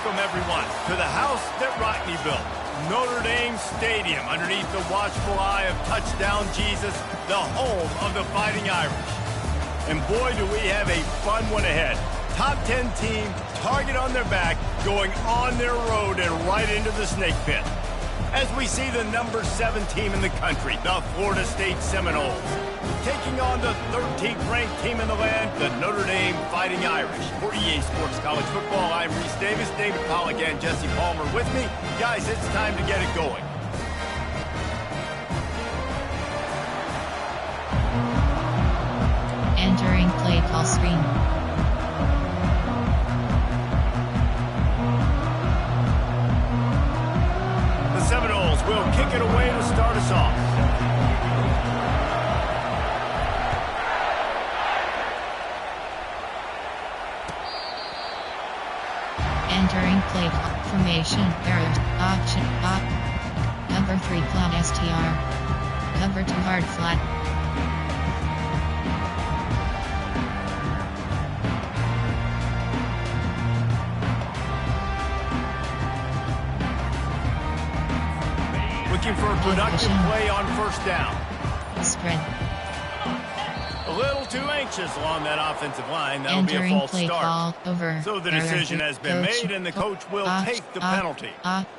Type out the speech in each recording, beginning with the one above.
Welcome, everyone, to the house that Rodney built. Notre Dame Stadium, underneath the watchful eye of Touchdown Jesus, the home of the Fighting Irish. And boy, do we have a fun one ahead. Top 10 team, target on their back, going on their road and right into the snake pit. As we see the number 7 team in the country, the Florida State Seminoles, taking on the 13th ranked team in the land, the Notre Dame Fighting Irish. For EA Sports College Football, I'm Reese Davis, David Pollack, and Jesse Palmer with me. Guys, it's time to get it going. Entering play call screen. The Seminoles will kick it away to start us off. Entering play formation, error, option, op. Cover 3 cloud STR. Cover 2 hard flat. Looking for a productive play on first down. Spread. A little too anxious along that offensive line. That'll be a Entering false play start. call, over. So the There are decision three- has been coach, made, and the coach will take the penalty.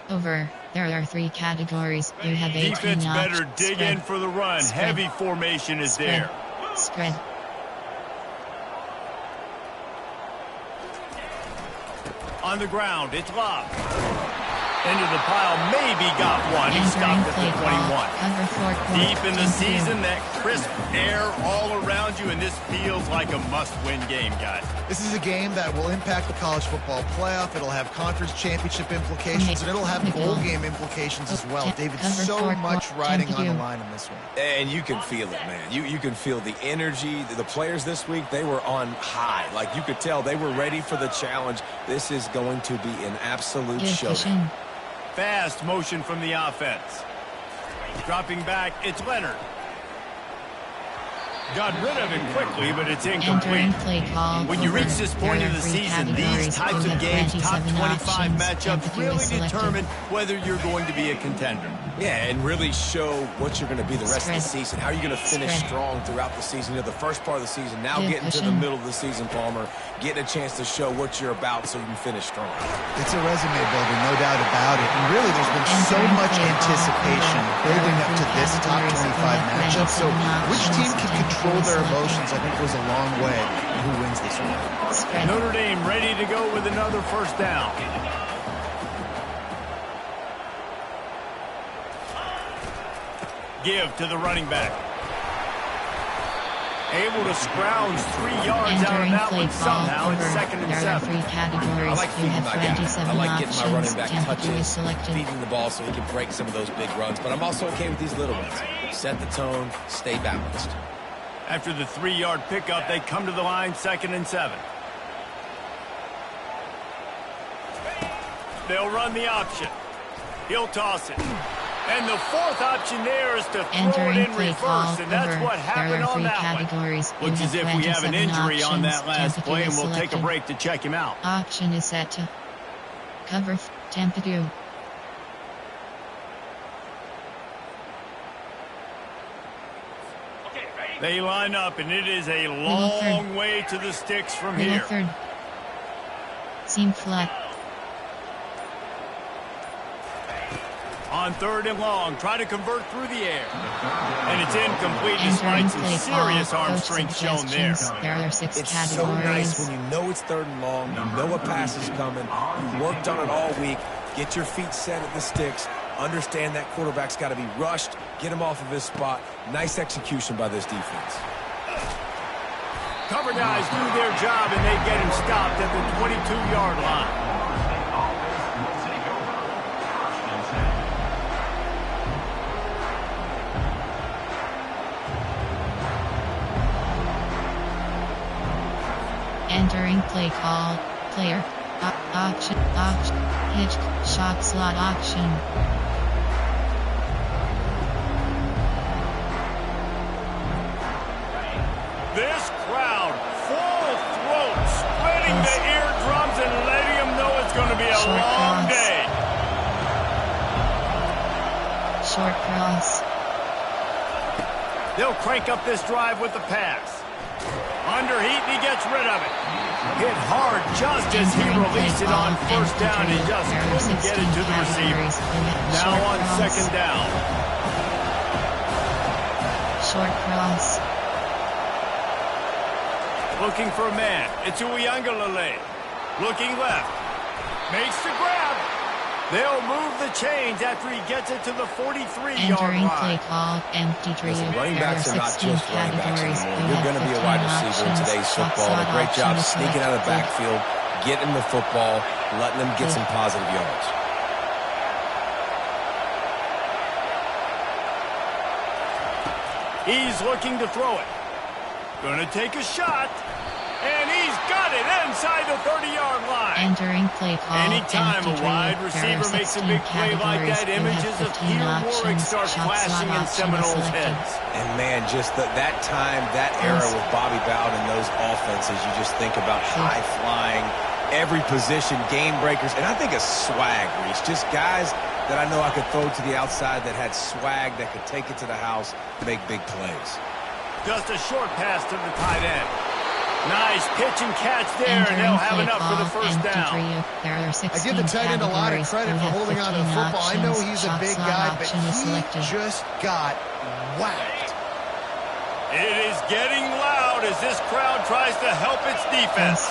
Over. There are 3 categories. You have 18 Defense better dig Spread. in for the run. Spread. Heavy formation is Spread. there. Spread. On the ground, it's locked. Into the pile, maybe got one. He Entering stopped at play the call, 21. cover 4 Deep in the Continue. season, that crisp air all around you, and this feels like a must-win game, guys. This is a game that will impact the college football playoff. It'll have conference championship implications, and it'll have bowl game implications as well. David, so much riding on the line in this one. And you can feel it, man. You can feel the energy. The players this week, they were on high. Like, you could tell they were ready for the challenge. This is going to be an absolute showdown. Fast motion from the offense. Dropping back, it's Leonard. Got rid of him quickly, but it's incomplete. Play call, When you over. reach this point There in are the 3 season, these categories. types You of have games, top 27 25 options. matchups, Temperature really is selected. determine whether you're going to be a contender. Yeah, and really show what you're going to be the rest of the season. How are you going to finish strong throughout the season? You know, the first part of the season, now getting to the middle of the season, Palmer, getting a chance to show what you're about so you can finish strong. It's a resume builder, no doubt about it. And really, there's been so much anticipation building up to this top 25 matchup. So which team can control their emotions, I think, goes a long way in who wins this one. Spread. Notre Dame ready to go with another first down. Give to the running back. Able to scrounge 3 yards out of that one somehow. It's 2nd and 7. There are 3 categories. I like You feeding have my guy. 27 I like getting my running back Temperature is touches, selected. feeding the ball so he can break some of those big runs. But I'm also okay with these little ones. Set the tone, stay balanced. After the 3-yard pickup, they come to the line, 2nd and 7. They'll run the option. He'll toss it. And the 4th option there is to throw it in reverse, and that's what happened on that one. Looks as if we have an injury on that last play, and we'll take a break to check him out. Option is set to cover temperature. They line up, and it is a long way to the sticks from here. Seam flat. On 3rd and long, try to convert through the air. And it's incomplete despite some serious arm strength shown there. There are 6 It's categories. so nice when you know it's 3rd and long, you know a pass is coming, you worked on it all week, get your feet set at the sticks, understand that quarterback's got to be rushed, get him off of his spot. Nice execution by this defense. Cover guys do their job, and they get him stopped at the 22-yard line. Entering play call, player, option, hitch, shot slot option. This crowd, full throat, spreading the eardrums and letting them know it's going to be a Short cross. They'll crank up this drive with the pass. Under heat, and he gets rid of it. Hit hard just as he released it on first down. He just couldn't get it to the receiver. Now on second down. Short cross. Looking for a man. It's Ncaa. Looking left. Makes the grab. They'll move the chains after he gets it to the 43-yard Entering line. play call, empty trio. Running backs are not 16 just running backs categories. anymore. You're going to be a wide receiver in today's football. A great job sneaking out of the backfield, getting the football, letting them get some positive yards. He's looking to throw it. Gonna take a shot. And he's got it inside the 30-yard line. Entering play call. Anytime a wide receiver makes a big play like that, images of Peter Warwick start flashing in Seminoles' heads. And, man, just that time, that era with Bobby Bowden and those offenses, you just think about high-flying, every position, game breakers, and I think a swag, Reese. Just guys that I know I could throw to the outside that had swag, that could take it to the house, make big plays. Just a short pass to the tight end. Nice pitch and catch there, and they'll have enough for the first down. I give the tight end a lot of credit for holding on to the football. I know he's a big guy, but he just got whacked. It is getting loud as this crowd tries to help its defense.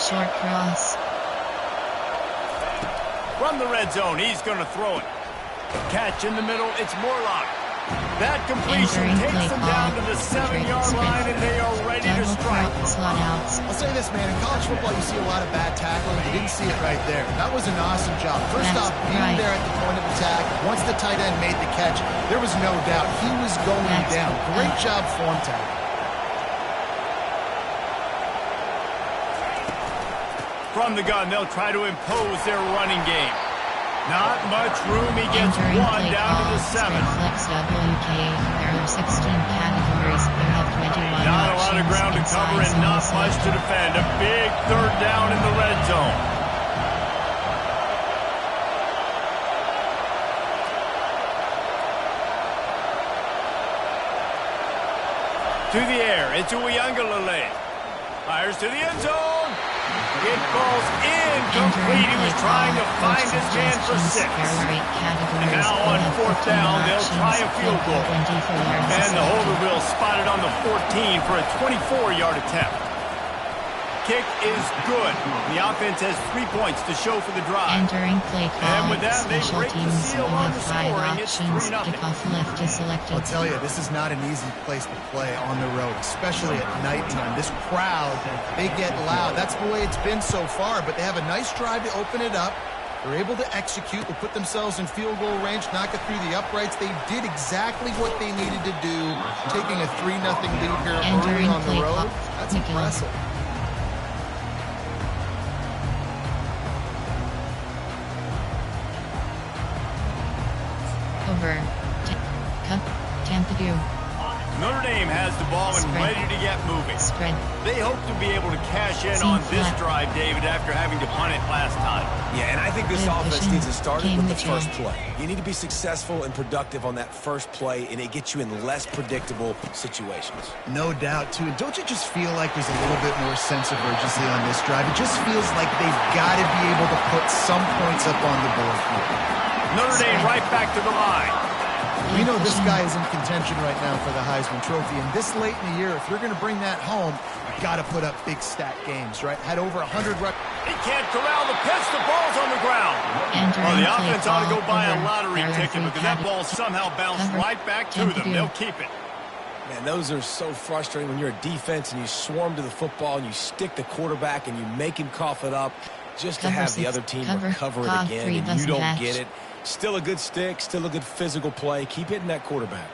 Short cross. From the red zone, he's going to throw it. Catch in the middle, it's Morlock. That completion takes them down to the 7-yard line, and they are ready to strike. I'll say this, man, in college football, you see a lot of bad tackling. You didn't see it right there. That was an awesome job. First off, being there at the point of attack, once the tight end made the catch, there was no doubt he was going down. Great job form tackle. From the gun, they'll try to impose their running game. Not much room. He gets one down to the 7. There are 16 categories. There have 21 not a lot of ground to cover and not much to defend. A big third down in the red zone. To the air. It's Ncaa. Fires to the end zone. It falls incomplete. He was trying to find his man for 6. And now on fourth down, they'll try a field goal. And the holder will spot it on the 14 for a 24-yard attempt. Kick is good. The offense has 3 points to show for the drive. Entering play call. And with that, they Special break the teams seal will on have the 5 scoring. It's options. 3-0. Kickoff left is selected. I'll tell you, this is not an easy place to play on the road, especially at nighttime. This crowd, they get loud. That's the way it's been so far, but they have a nice drive to open it up. They're able to execute. They put themselves in field goal range, knock it through the uprights. They did exactly what they needed to do, taking a 3-0 lead here early on the road. That's impressive. Over. Tampa. Notre Dame has the ball and ready to get moving. They hope to be able to cash in on this drive, David, after having to punt it last time. Yeah, and I think this offense needs to start with the first play. You need to be successful and productive on that first play, and it gets you in less predictable situations. No doubt, too. And don't you just feel like there's a little bit more sense of urgency on this drive? It just feels like they've got to be able to put some points up on the board here. Notre Dame right back to the line. We know this guy is in contention right now for the Heisman Trophy, and this late in the year, if you're going to bring that home, you've got to put up big stat games, right? Had over 100 He can't corral the pitch. The ball's on the ground. The offense ought to go buy a lottery ticket because that ball somehow bounced right back to them. They'll keep it. Man, those are so frustrating when you're a defense and you swarm to the football and you stick the quarterback and you make him cough it up just to have the other team recover it again, and you don't get it. Still a good stick, still a good physical play. Keep hitting that quarterback.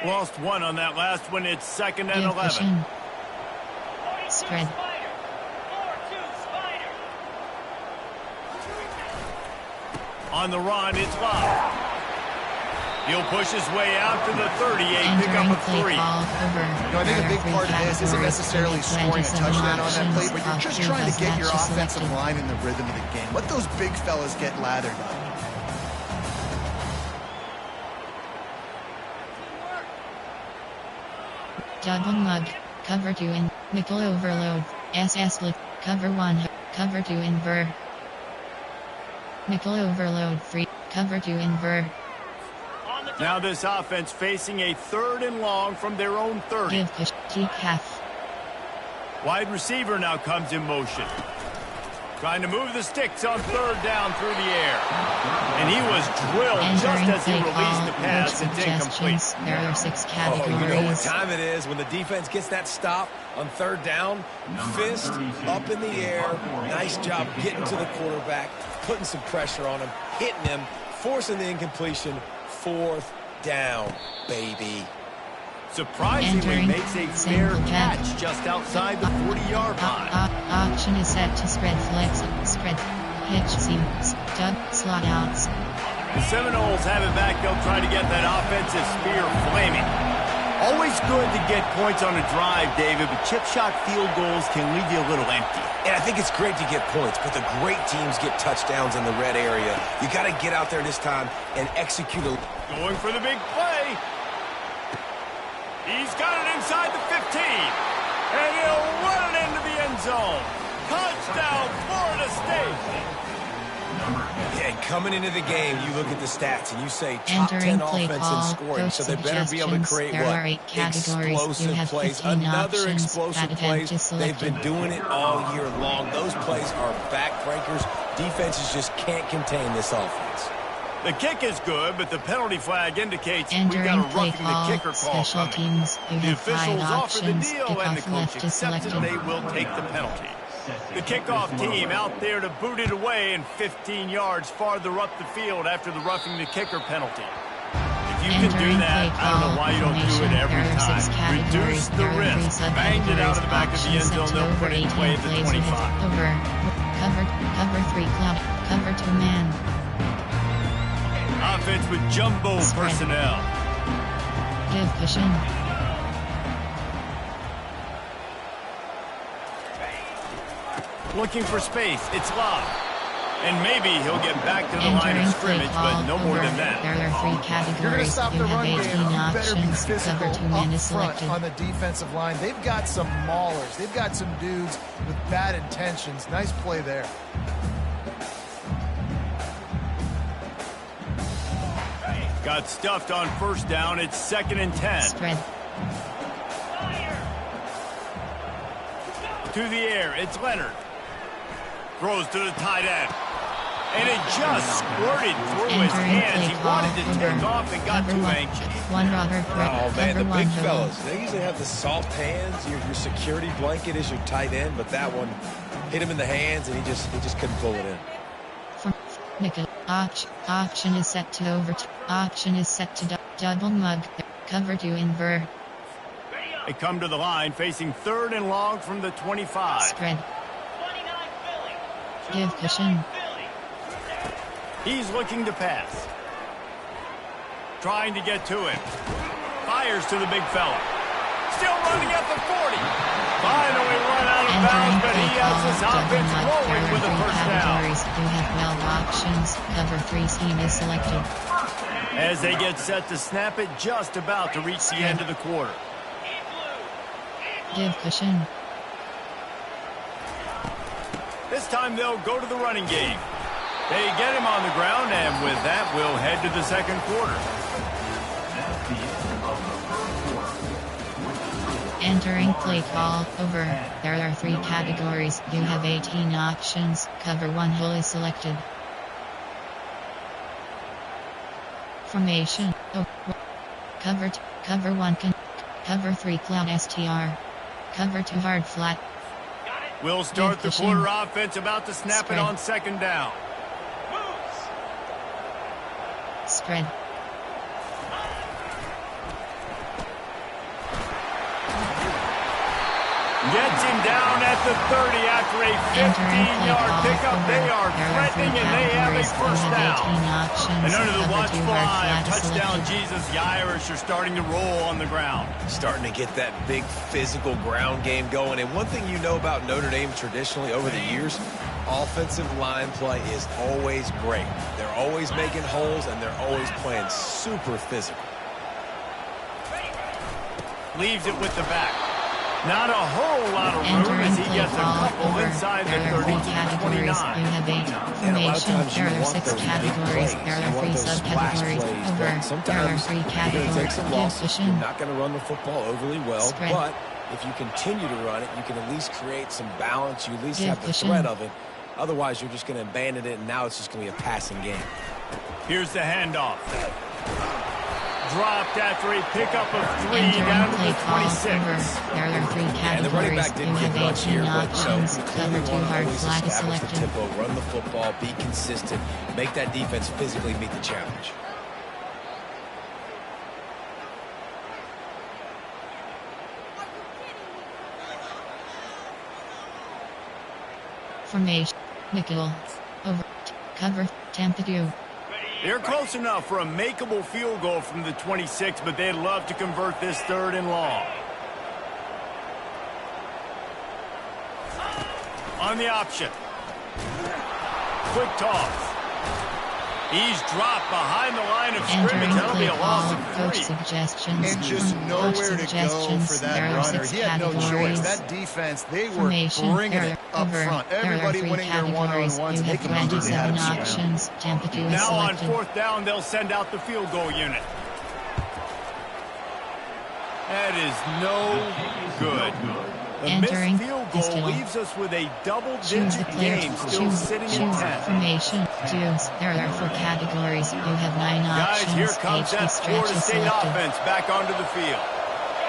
Lost one on that last one. It's 2nd and 11. Spread. On the run, it's Love. He'll push his way out to the 38, pick Entering up a play 3. call over. I think a big There are part of three this isn't categories, necessarily scoring a 27 touchdown on that play, options, but you're just top trying to three get your matches offensive selected. line in the rhythm of the game. Let those big fellas get lathered up. Double mug, cover 2 in, nickel overload, SS split, cover 1, cover 2 in ver. Nickel overload 3, cover 2 in ver. Now this offense facing a 3rd and long from their own 30. Give push, keep half. Wide receiver now comes in motion. Trying to move the sticks on 3rd down through the air. And he was drilled just Entering as he play released the call, pass. It's incomplete. suggestions, there are 6 Oh, categories. you know what time it is when the defense gets that stop on 3rd down. Fist up in the air. Nice job getting to the quarterback, putting some pressure on him, hitting him, forcing the incompletion. 4th down, baby. Surprisingly Entering makes a fair single catch catch. just outside the 40-yard line. Option is set to spread flex, spread, hitch seam, stub, slot outs. The Seminoles have it back. They'll try to get that offensive spear flaming. Always good to get points on a drive, David, but chip shot field goals can leave you a little empty. And I think it's great to get points, but the great teams get touchdowns in the red area. You got to get out there this time and execute a... Going for the big play. He's got it inside the 15. And he'll run it into the end zone. Touchdown, Florida State. Yeah, and coming into the game, you look at the stats and you say top Entering 10 play offense call, in scoring, coach so they better be able to suggestions. create There what? are 8 categories. You Explosive have plays. 15 Another options. explosive That plays. attempt is They've been selected. doing it all year long. Those plays are backbreakers. Defenses just can't contain this offense. The kick is good, but the penalty flag indicates we've Entering got a play roughing call, the kicker call special coming. teams. You The have 5 officials offer the options. deal, and the Kickoff coach left is accepts it. selected. They will take the penalty. The kickoff team out there to boot it away and 15 yards farther up the field after the roughing the kicker penalty. If you can do Entering that, play I don't know call, why you don't do it formation. every There are 6 time. Reduce categories. the There are 3 risk. Banged it out of the back of the end zone. They'll put it in play at the 25. Over. Cover 3 cloud. Cover 2 man. Offense with jumbo Spread. personnel. Give cushion. Looking for space. It's Love. And maybe he'll get back to the line Entering of play scrimmage, call. but no more Over. than that. There are 3 You're going to categories. stop You the have run 18 game. You better be options. physical Cover 2 man up is front selected. on the defensive line. They've got some maulers. They've got some dudes with bad intentions. Nice play there. Got stuffed on 1st down. It's 2nd and 10. Spread. To the air. It's Leonard. Throws to the tight end. And it just squirted through his Entering hands. play He call. wanted to Over. take off and got Cover too 1. anxious. 1 Robert. Oh, man, Cover the 1 big Hill. fellas, they usually have the soft hands. Your security blanket is your tight end, but that one hit him in the hands, and he just couldn't pull it in. From nickel. Option is set to over. Option is set to double mug. Cover 2 in ver. They come to the line facing 3rd and long from the 25. Spread. Give cushion. He's looking to pass. Trying to get to him. Fires to the big fella. Still running at the 40. Finally run out of bounds, but he has his offense rolling with a first down. You have 12 options. Cover 3 scheme is selected. As they get set to snap it, just about to reach the end of the quarter. Give cushion. This time they'll go to the running game. They get him on the ground, and with that, we'll head to the 2nd quarter. Entering play call. Over. There are 3 categories. You have 18 options. Cover 1 hole is selected. Formation. Oh. Cover 1 can. Cover 3 cloud STR. Cover 2 hard flat. We'll start the Cushion. quarter offense, about to snap Spread. it on 2nd down. Spread. Gets him down at the 30 after a 15-yard pickup. They are threatening, and they have a first down. And under the watchful eye of touchdown Jesus, the Irish are starting to roll on the ground. Starting to get that big physical ground game going. And one thing you know about Notre Dame traditionally over the years, offensive line play is always great. They're always making holes, and they're always playing super physical. Leaves it with the back. Not a whole lot of room as he gets a couple inside the 30 to 29. You have 8 formations. There are 6 categories. There are 3 subcategories. Over. There are 3 categories. You're not going to run the football overly well, but if you continue to run it, you can at least create some balance. You at least have the threat of it. Otherwise, you're just going to abandon it, and now it's just going to be a passing game. Here's the handoff. Dropped after a pickup of 3 down to the 26. There are 3 categories. The running back didn't get much here, but Cover 2 hard flag selected. Tempo, run the football, be consistent, make that defense physically meet the challenge. Formation. Nickel. Over. Cover. Tampa 2. They're close enough for a makeable field goal from the 26, but they'd love to convert this 3rd and long. On the option. Quick toss. He's dropped behind the line of scrimmage. That'll be a loss of 3. Suggestions. And just nowhere to go for that runner. He had no choice. That defense, they were bringing it up front. Everybody winning their one-on-ones. They can easily have options. Now on 4th down, they'll send out the field goal unit. That is no good. The missed field goal leaves us with a double-digit game still sitting in 10. Formation. There are 4 categories. You have 9 options. Guys, here comes that Florida State offense back onto the field.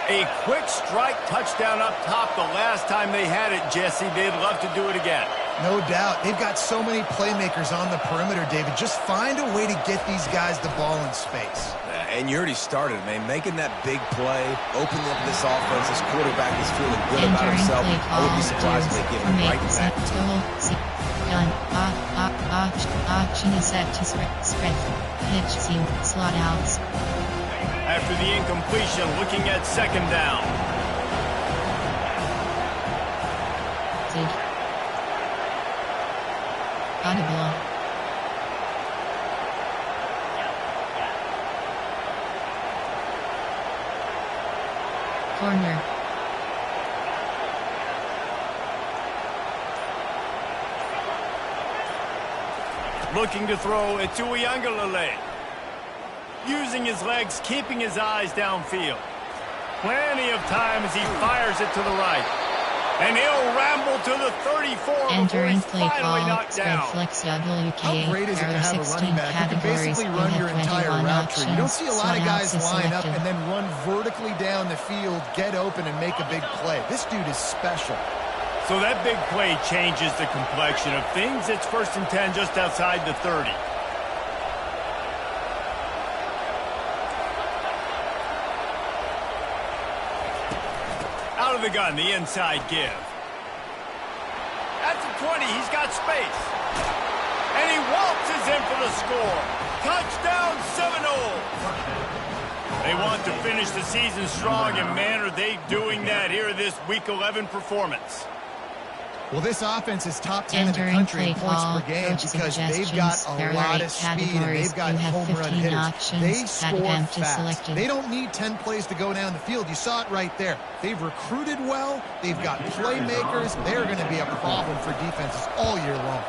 A quick strike touchdown up top the last time they had it, Jesse. They'd love to do it again. No doubt. They've got so many playmakers on the perimeter, David. Just find a way to get these guys the ball in space. And you already started, man. Making that big play, opening up this offense. This quarterback is feeling good about himself. I would be surprised if they give him right back. Done. Option is set to spread. Pitch seam. Slot outs. After the incompletion, looking at 2nd down. Audible. Corner. Looking to throw it to Ncaa. Using his legs, keeping his eyes downfield. Plenty of time as he fires it to the right. And he'll ramble to the 34 before he's finally knocked down. How great is it to have a running back who can basically run your entire route tree? You don't see a lot of guys line up and then run vertically down the field, get open, and make a big play. This dude is special. So that big play changes the complexion of things. It's 1st and 10 just outside the 30. Out of the gun, the inside give. At the 20, he's got space. And he waltzes in for the score. Touchdown, Seminoles. They want to finish the season strong, and man, are they doing that here this Week 11 performance. Well, this offense is top 10 in the country in points per game because they've got a lot of speed and they've got home run hitters. They score fast. They don't need 10 plays to go down the field. You saw it right there. They've recruited well. They've got playmakers. They're going to be a problem for defenses all year long.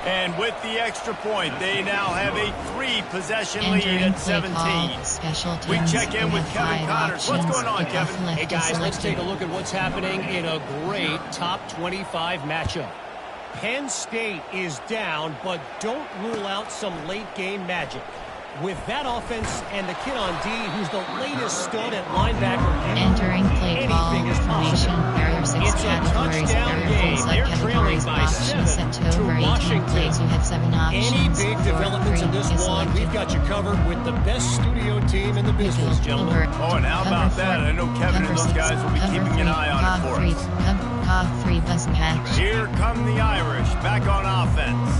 And with the extra point, they now have a 3-possession lead at 17. We check in with Kevin Connors. What's going on, Kevin? Hey, guys, let's take a look at what's happening in a great top 25 matchup. Penn State is down, but don't rule out some late-game magic. With that offense and the kid on D, who's the latest stud at linebacker, entering play ball anything is formation. possible. There are 6 matches It's a categories. touchdown There are game. full They're categories. trailing by Options 7 set to over to 18 Washington. plays. You have 7 options. Any big For developments in free this is one, selected. we've got you covered with the best studio team in the business, gentlemen. Oh, and how about that? I know Kevin and those guys will be keeping an eye on it for us. Top 3 best match. Here come the Irish, back on offense.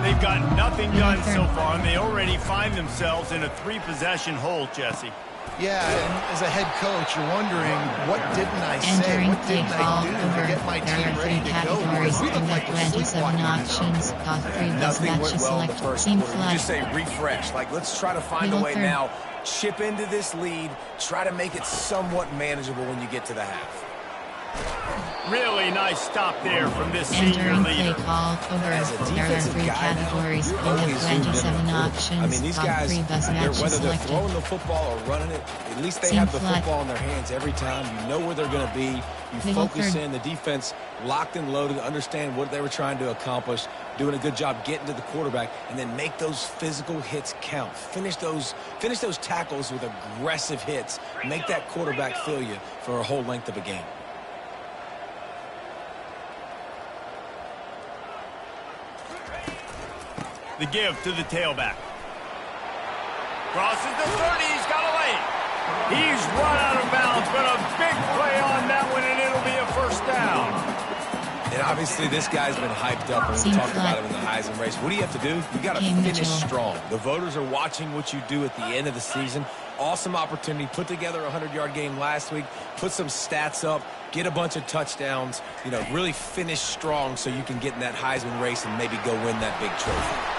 They've got nothing done so far, and they already find themselves in a 3-possession hole, Jesse. Yeah, and as a head coach, you're wondering, what didn't I say? Entering What didn't I do to get my there team are 3 ready to go? categories. We You look like have we're 27 sleepwalking. options. Top 3 best Nothing went matches well in the selected. first Team quarter. You flag. just say refresh. Like, let's try to find a way now. Chip into this lead. Try to make it somewhat manageable when you get to the half. Really nice stop there from this senior Entering play leader. call over. As a There are defensive 3 guy now, categories. You you're always have zoomed in on 27 the field. options. I mean, these Top guys, 3 best matches whether they're selected. throwing the football or running it, at least they Team have the flag. football in their hands every time. You know where they're going to be. You Middle focus third. in. The defense locked and loaded, understand what they were trying to accomplish, doing a good job getting to the quarterback, and then make those physical hits count. Finish those tackles with aggressive hits. Make that quarterback feel you for a whole length of a game. The give to the tailback. Crosses the 30, he's got a lane. He's run out of bounds, but a big play on that one, and it'll be a first down. And obviously, this guy's been hyped up, and we Team talked flag. about him in the Heisman race. What do you have to do? You got to Team finish Mitchell. strong. The voters are watching what you do at the end of the season. Awesome opportunity. Put together a 100-yard game last week. Put some stats up. Get a bunch of touchdowns. You know, really finish strong so you can get in that Heisman race and maybe go win that big trophy.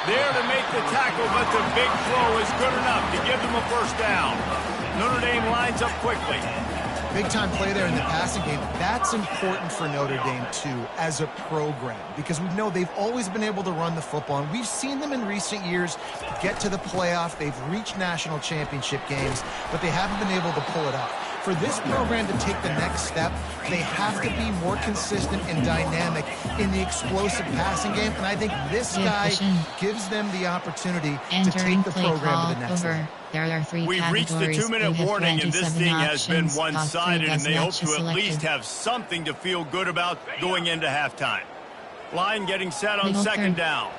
There to make the tackle, but the big throw is good enough to give them a first down. Notre Dame lines up quickly. Big-time play there in the passing game. That's important for Notre Dame, too, as a program, because we know they've always been able to run the football, and we've seen them in recent years get to the playoff. They've reached national championship games, but they haven't been able to pull it off. For this program to take the next step, they have to be more consistent and dynamic in the explosive passing game, and I think this guy gives them the opportunity to take the program to the next level. There are 3 We've categories. reached the 2-minute You have warning, and this 27 thing has been options. one-sided, Top and 3 they hope best to at matches least selected. have something to feel good about going into halftime. Line getting set on Middle second third. down.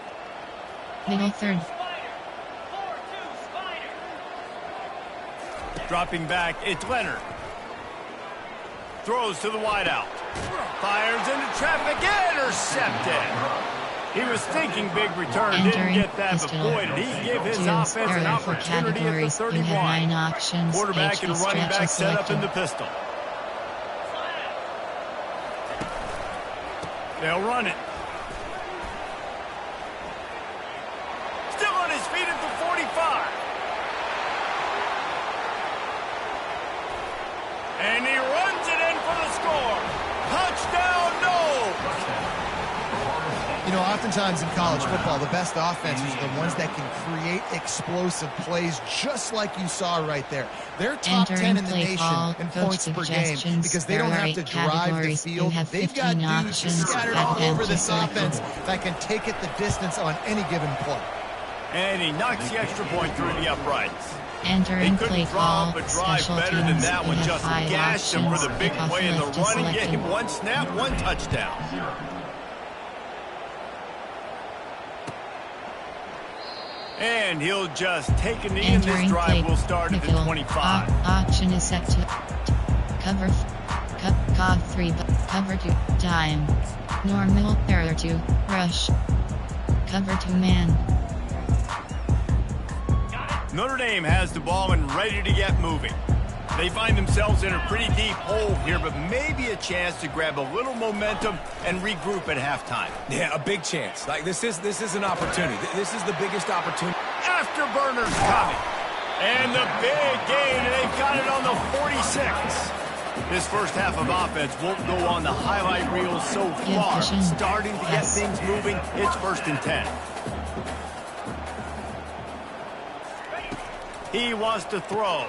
Middle third. Dropping back, it's Leonard. Throws to the wideout. Fires into traffic, intercepted. He was thinking big return, didn't Entering get that, but pistol. boy, did he give his Dudes, offense there an are 4 opportunity at the categories. You 31. have 9 options. Quarterback and HV running back stretches set up in selected. the pistol. They'll run it. Still on his feet at the 45. And he runs it in for the score. Touchdown, no! You know, oftentimes in college football, the best offenses are the ones that can create explosive plays, just like you saw right there. They're top 10 in the nation in points per game because they don't have to drive the field. They've got dudes scattered all over this offense that can take it the distance on any given play. And he knocks the extra point through the uprights. They Entering play couldn't draw call. up a drive Special better than teams. that You one. have Just 5 gashed him for the options. big Kickoff play in the left is running selected. game. 1 snap, 1 touchdown. And he'll just take a knee, and this Entering drive play. will start at the Middle. 25. Option is set to cover. Cog 3. Cover 2. Time. Normal. Error 2. Rush. Cover 2 man. Notre Dame has the ball and ready to get moving. They find themselves in a pretty deep hole here, but maybe a chance to grab a little momentum and regroup at halftime. Yeah, a big chance. Like, this is an opportunity. This is the biggest opportunity. Afterburners coming. And the big gain, and they've got it on the 46. This first half of offense won't go on the highlight reel so far. Starting to get things moving. It's 1st and 10. He wants to throw.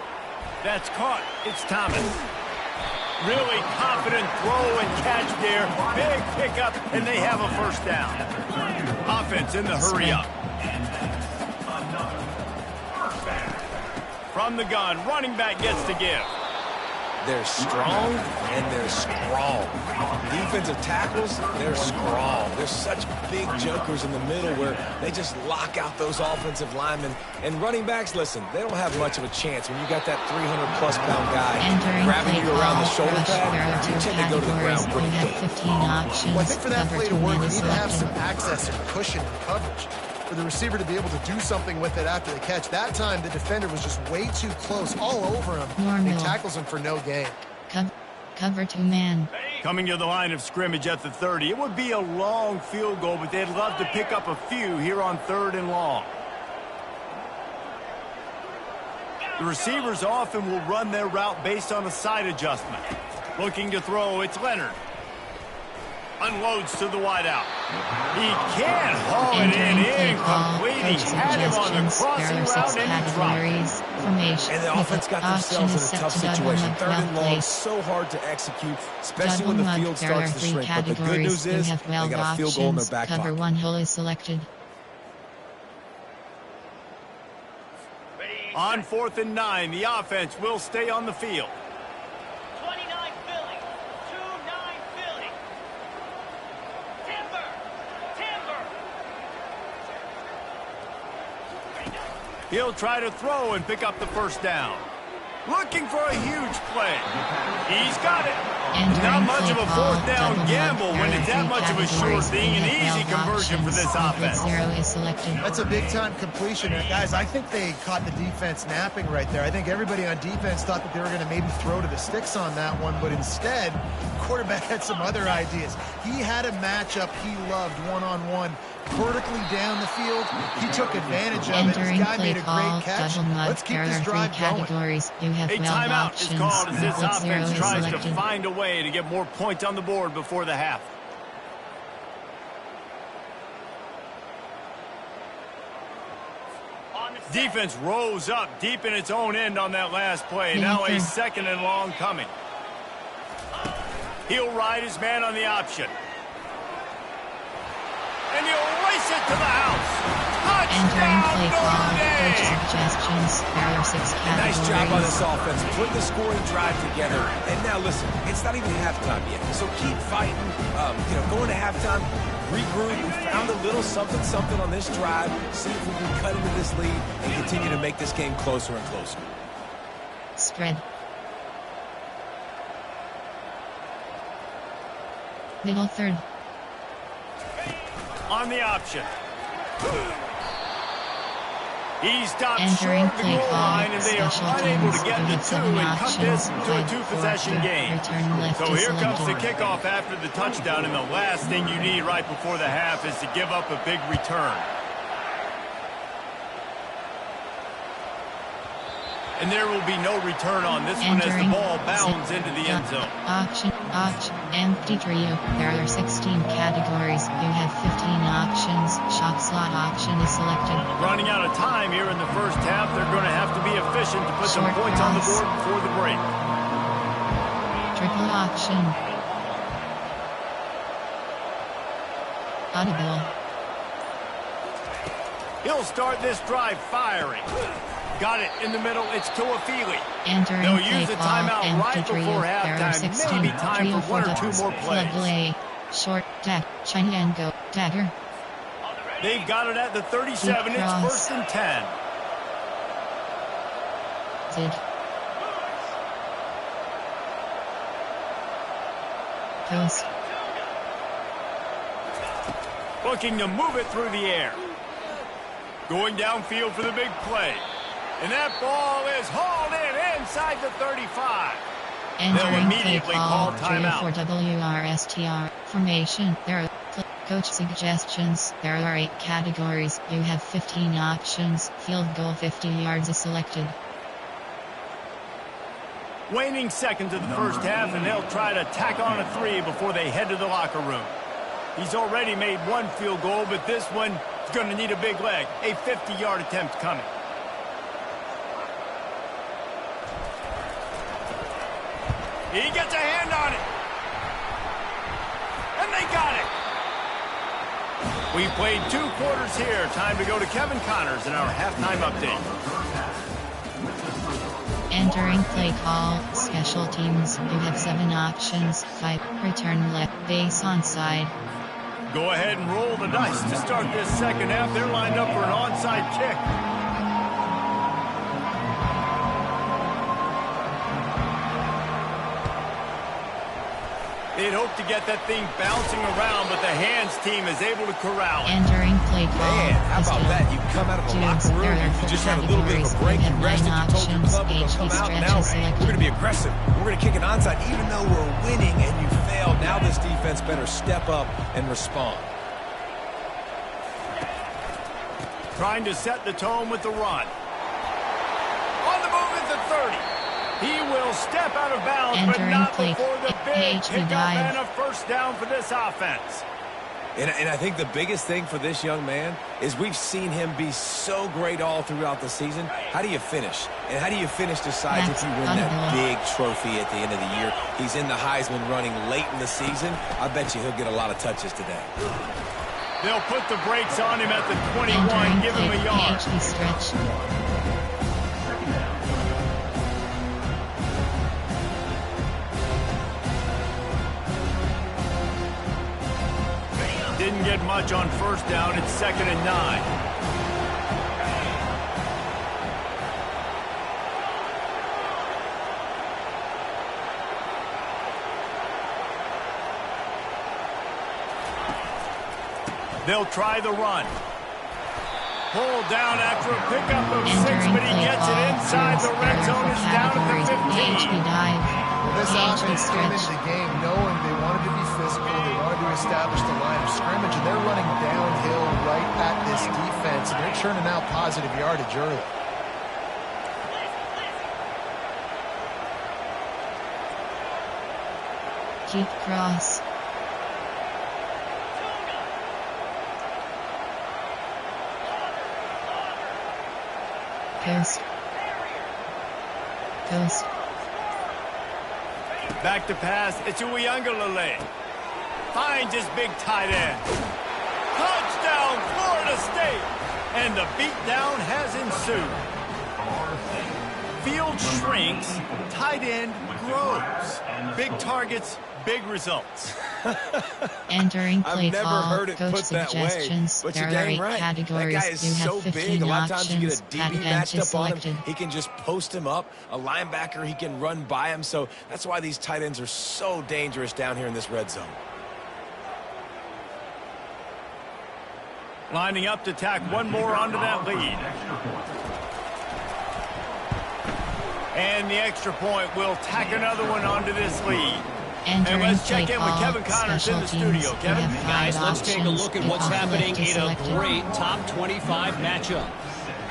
That's caught. It's Thomas. Really confident throw and catch there. Big pickup, and they have a first down. Offense in the hurry up. From the gun, running back gets to give. They're strong, and they're strong. Defensive tackles, they're strong. There's such big jokers in the middle where they just lock out those offensive linemen. And running backs, listen, they don't have much of a chance when you got that 300-plus pound guy grabbing you around the shoulder pad. You tend to go to the ground pretty quick. Well, I think for that play to work, you need to have some access and cushion and coverage for the receiver to be able to do something with it after the catch. That time, the defender was just way too close, all over him. And he tackles him for no gain. Cover 2 man. Coming to the line of scrimmage at the 30. It would be a long field goal, but they'd love to pick up a few here on 3rd and long. The receivers often will run their route based on a side adjustment. Looking to throw, it's Leonard. Unloads to the wideout. He can't haul it incomplete. He had him on the crossing route and he dropped. And the offense got themselves in a tough situation. 3rd and long, so hard to execute, especially when the field starts to shrink. But the good news is they got a field goal in their back pocket. Cover 1 hole is selected. On 4th and 9, the offense will stay on the field. He'll try to throw and pick up the first down. Looking for a huge play. He's got it. Not much of a 4th down gamble when it's that much of a sure thing. An easy conversion for this offense. 0 is selected. That's a big-time completion. And guys, I think they caught the defense napping right there. I think everybody on defense thought that they were going to maybe throw to the sticks on that one, but instead, the quarterback had some other ideas. He had a matchup he loved one-on-one. Vertically down the field, he took advantage of it. This guy made a great catch. Let's keep this drive going. A timeout is called as this offense tries to find a way to get more points on the board before the half. Defense rose up deep in its own end on that last play. Now a 2nd and long coming. He'll ride his man on the option. And he'll race it to the house. Entering play call, coach suggestions, there are 6 categories. Nice job on this offense. Put the scoring drive together. And now listen, it's not even halftime yet. So keep fighting. Going to halftime, regroup. We found a little something on this drive. See if we can cut into this lead and continue to make this game closer and closer. Spread. Middle 3rd. On the option. He stopped Entering short of the goal line, and they are unable to get the 2 and cut this to a 2-possession game. So here comes the kickoff after the touchdown, and the last thing you need right before the half is to give up a big return. And there will be no return on this one as the ball bounds into the end zone. Option, empty trio. There are 16 categories. You have 15 options. Shot slot option is selected. Running out of time here in the first half, they're going to have to be efficient to put some points on the board before the break. Triple option. Audible. He'll start this drive firing. Got it in the middle. It's Toafili. They'll use the timeout right before halftime. Maybe time for 1 or 2 more plays. Short, deck, Chinyango, dagger. They've got it at the 37. It's 1st and 10. Zid. Post. Looking to move it through the air. Going downfield for the big play. And that ball is hauled in inside the 35. They'll immediately call timeout. For WRSTR formation, there are coach suggestions. There are 8 categories. You have 15 options. Field goal 50 yards is selected. Waning seconds of the first half, and they'll try to tack on a 3 before they head to the locker room. He's already made 1 field goal, but this one is going to need a big leg. A 50-yard attempt coming. He gets a hand on it. And they got it. We played 2 quarters here. Time to go to Kevin Connors in our halftime update. Entering play call, special teams. You have 7 options. 5, return left, base onside. Go ahead and roll the dice to start this second half. They're lined up for an onside kick. They'd hope to get that thing bouncing around, but the hands team is able to corral it. Entering play call. Man, how about that? You come out of the locker room, you just had a little bit of a break, you rested, you told your club we're going to come out, now we're going to be aggressive. We're going to kick it onside, even though we're winning and you failed. Now this defense better step up and respond. Trying to set the tone with the run. On the move at the 30. He will step out of bounds, but not before the big pickup and a first down for this offense. And I think the biggest thing for this young man is we've seen him be so great all throughout the season. How do you finish? And how do you finish decides if you win that big trophy at the end of the year. He's in the Heisman running late in the season. I bet you he'll get a lot of touches today. They'll put the brakes on him at the 21, give him a yard. Didn't get much on first down. It's 2nd and 9. They'll try the run. Pulled down after a pickup of 6, but he gets it inside the red zone. It's down at the 15. Well, this offense came into the game knowing they wanted to be physical, they wanted to establish the line of scrimmage, and they're running downhill right at this defense, and they're churning out positive yardage early. Keep cross. Coast. Coast. Back to pass. It's Uiagalelei. Finds his big tight end. Touchdown, Florida State. And the beatdown has ensued. Field shrinks, tight end grows. Big targets, big results. Entering play I've never call, heard it coach put that way, suggestions. but There you're are dang 8 right. categories. That guy is You have so 15 big. A lot of times you options. get a DB matched up on him. He can just post him up. A linebacker, he can run by him. So that's why these tight ends are so dangerous down here in this red zone. Lining up to tack one more onto that lead. And the extra point will tack another one onto this lead. And let's check in with Kevin Connors in the studio. Kevin? Guys, let's take a look at what's happening in a great top 25 matchup.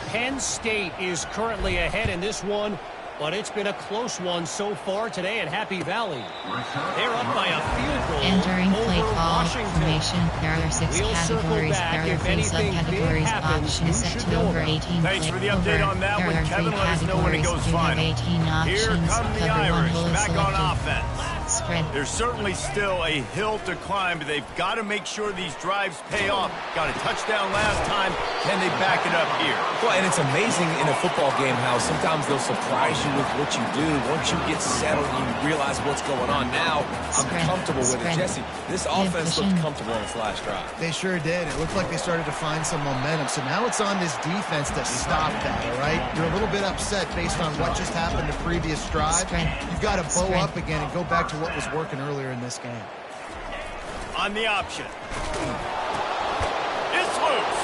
Penn State is currently ahead in this one, but it's been a close one so far today at Happy Valley. They're up by a field goal Entering play over call Washington. formation. There are 6 We'll circle categories. back There are if 3 anything big subcategories. happens, Options you set should to know over about. 18. Thanks for the click update over. on that There one, are Kevin. 3 Let us know when it categories. goes You have final. 18 Here options. come the Cover 1 Irish hole is back on selected. offense. Spread. There's certainly still a hill to climb, but they've got to make sure these drives pay off. Got a touchdown last time. Can they back it up here? Well, and it's amazing in a football game how sometimes they'll surprise you with what you do. Once you get settled and you realize what's going on. Now, I'm comfortable with it. Jesse, this offense looked comfortable in its last drive. They sure did. It looked like they started to find some momentum. So now it's on this defense to stop that, all right? You're a little bit upset based on what just happened the previous drive. You've got to bow up again and go back to what was working earlier in this game. On the option. It's loose.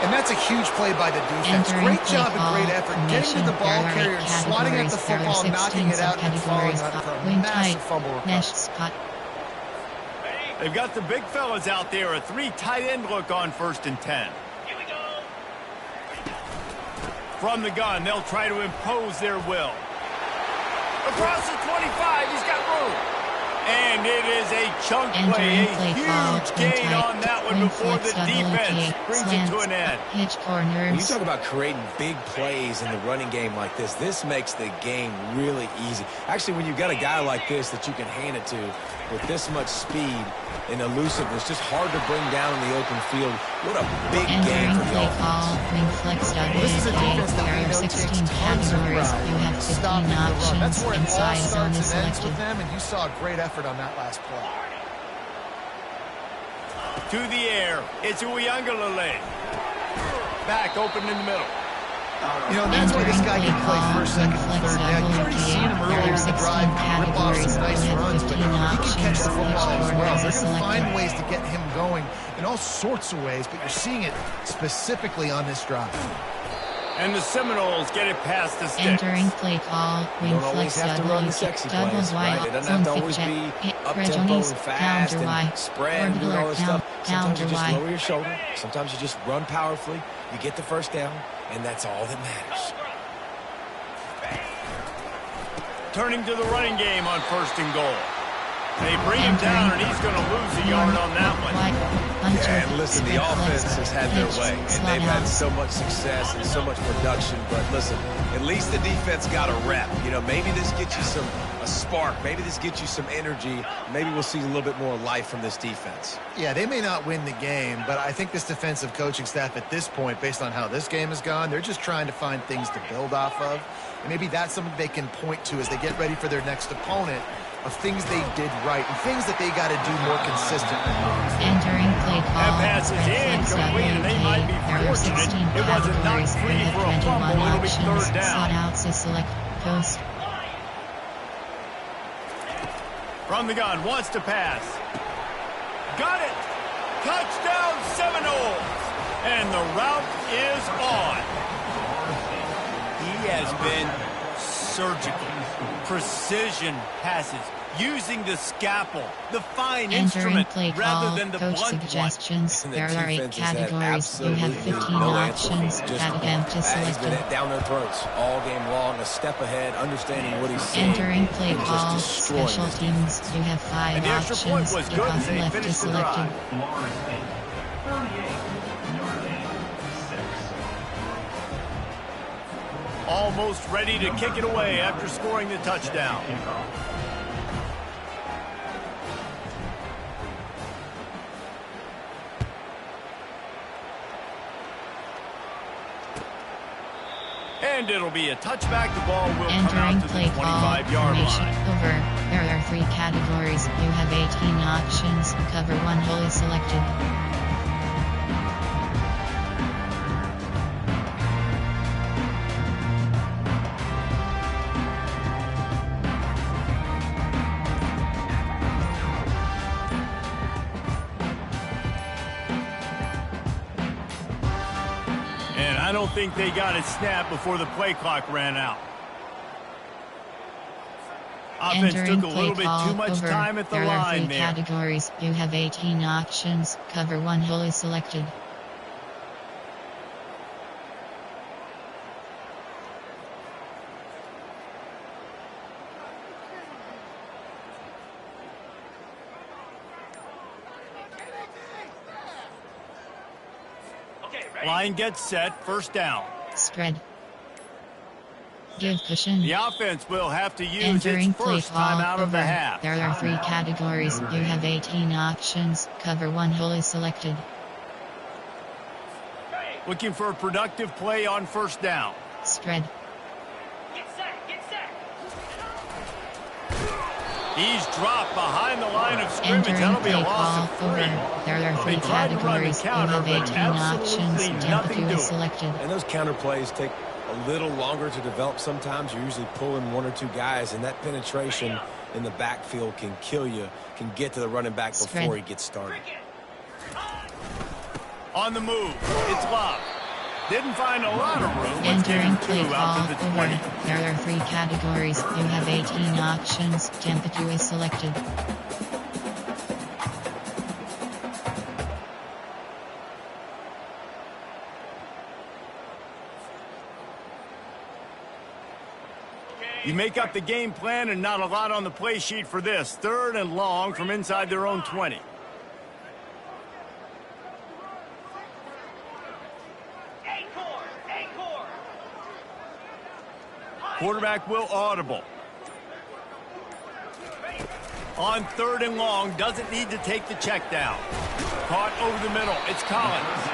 And that's a huge play by the defense. Great job and great effort getting to the ball carrier, swatting at the football, knocking it out, and following on it for a massive fumble recovery. They've got the big fellas out there. A 3 tight end look on 1st and 10. Here we go. From the gun, they'll try to impose their will. Across the 25, he's got room. And it is a chunk play, a huge gain on that one before the defense brings it to an end. When you talk about creating big plays in the running game like this makes the game really easy. Actually, when you've got a guy like this that you can hand it to, with this much speed and elusiveness, just hard to bring down in the open field. What a big game for the offense. Wing flex double. This is a defense that There we are know 16 takes tons of categories. pride You have in 15 stopping the run. options. That's where it all Inside zone starts is and ends selected. with them, and you saw a great effort on that last play. To the air, it's Uyangalele. Back open in the middle. You know, that's where this guy can play first, second, and third down. You've already seen him earlier in the drive rip off some nice runs, but he can catch the football as well. They're going to find ways to get him going in all sorts of ways, but you're seeing it specifically on this drive. And the Seminoles get it past the sticks. Entering play call, wing You don't always flex have to double, run the sexy double plays, Y, right? It doesn't have to always be up-tempo and fast counter Y, and spread and doing all this stuff. Sometimes you just counter Y. lower your shoulder. Sometimes you just run powerfully. You get the first down, and that's all that matters. Turning to the running game on 1st and goal. They bring him down, and he's going to lose a yard on that one. Yeah, and listen, the offense has had their way, and they've had so much success and so much production. But listen, at least the defense got a rep. You know, maybe this gets you a spark. Maybe this gets you some energy. Maybe we'll see a little bit more life from this defense. Yeah, they may not win the game, but I think this defensive coaching staff at this point, based on how this game has gone, they're just trying to find things to build off of. And maybe that's something they can point to as they get ready for their next opponent, of things they did right and things that they got to do more consistently. Entering play call. That pass is incomplete, and they might be fortunate it wasn't knocked free for a fumble. It'll be 3rd down. Slot outs is select post. From the gun, wants to pass. Got it! Touchdown Seminoles! And the route is on. He has been surgical. Precision passes, using the scalpel, the fine instrument, play call, rather than the coach blunt suggestions. And the There are 8 defense has had categories. You have absolutely 15 no answer. options. Just Add again to He's been select. down their throats all game long, a step ahead, understanding what he's saying. Entering play and call. just destroying Special this teams. You have 5 And the extra point options. was good as Kickoff they left finished is the selected. drive. Almost ready to kick it away after scoring the touchdown. And it'll be a touchback. The ball will come Entering out to the play call. 25-yard Formation line. over. There are 3 categories. You have 18 options. Cover 1 wholly selected. And I don't think they got it snapped before the play clock ran out. Offense Entering took a play little bit call too much over. time at the There are 3 line there. categories. You have 18 options. Cover 1 wholly selected. Line gets set, 1st down. Spread. Give cushion. The offense will have to use Entering its play first call time out of the over. half. There are 3 categories. You have 18 options. Cover 1 wholly selected. Looking for a productive play on 1st down. Spread. He's dropped behind the line of scrimmage. Entering That'll be play a loss call of 3. over. There are 3 They tried to run the categories. You counter, have but 18 absolutely options. nothing Temperature doing. is selected. And those counter plays take a little longer to develop sometimes. You're usually pulling 1 or 2 guys, and that penetration in the backfield can kill you, can get to the running back before Spread. he gets started. On the move, it's Love. Didn't find a lot of room. Let's give Entering him play 2 call out to the 20. over. There are 3 categories. You have 18 options. Temperature is selected. You make up the game plan and not a lot on the play sheet for this. 3rd and long from inside their own 20. Quarterback will audible. On 3rd and long, doesn't need to take the check down. Caught over the middle. It's Collins.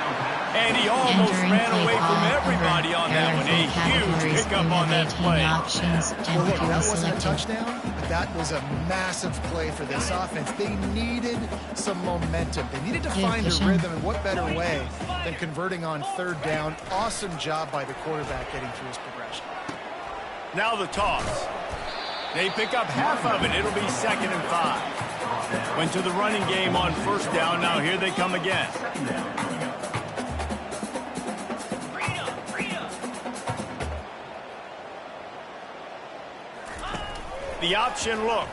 And he almost ran away from everybody on that one. A huge pickup on that play. Well, look, that wasn't a touchdown, but that was a massive play for this offense. They needed some momentum. They needed to find a rhythm, and what better way than converting on 3rd down. Awesome job by the quarterback getting through his progression. Now the toss. They pick up half of it. It'll be 2nd and 5. Went to the running game on 1st down. Now here they come again. The option look.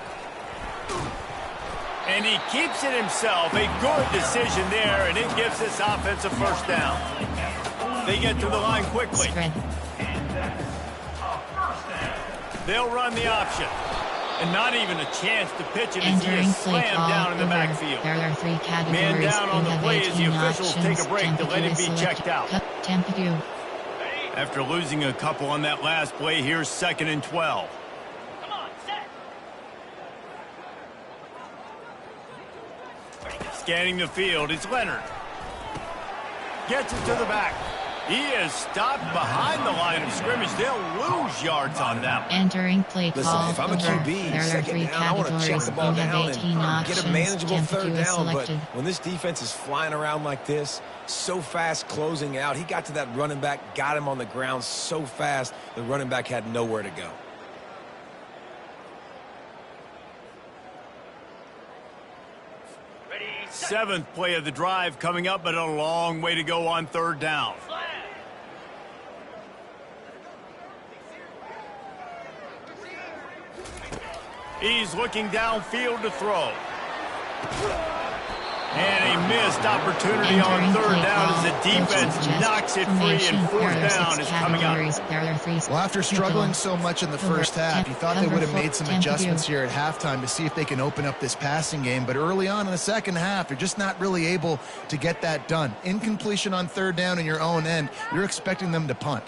And he keeps it himself. A good decision there, and it gives this offense a 1st down. They get to the line quickly. They'll run the option. And not even a chance to pitch it as he is slammed down in the backfield. There are 3 categories. Man down on the play as the officials take a break to let him be checked out. After losing a couple on that last play, here's 2nd and 12. Scanning the field, it's Leonard. Gets it to the back. He is stopped behind the line of scrimmage. They'll lose yards on that one. Entering play call. Listen, if I'm a QB, there are 3 down, I want to check the ball down and get a manageable 3rd down. Selected. But when this defense is flying around like this, so fast closing out, he got to that running back, got him on the ground so fast, the running back had nowhere to go. Seventh play of the drive coming up, but a long way to go on 3rd down. He's looking downfield to throw. And a missed opportunity on 3rd down as the defense knocks it free, and 4th down is coming up. Well, after struggling so much in the first half, you thought they would have made some adjustments here at halftime to see if they can open up this passing game. But early on in the second half, you're just not really able to get that done. Incompletion on 3rd down in your own end, you're expecting them to punt.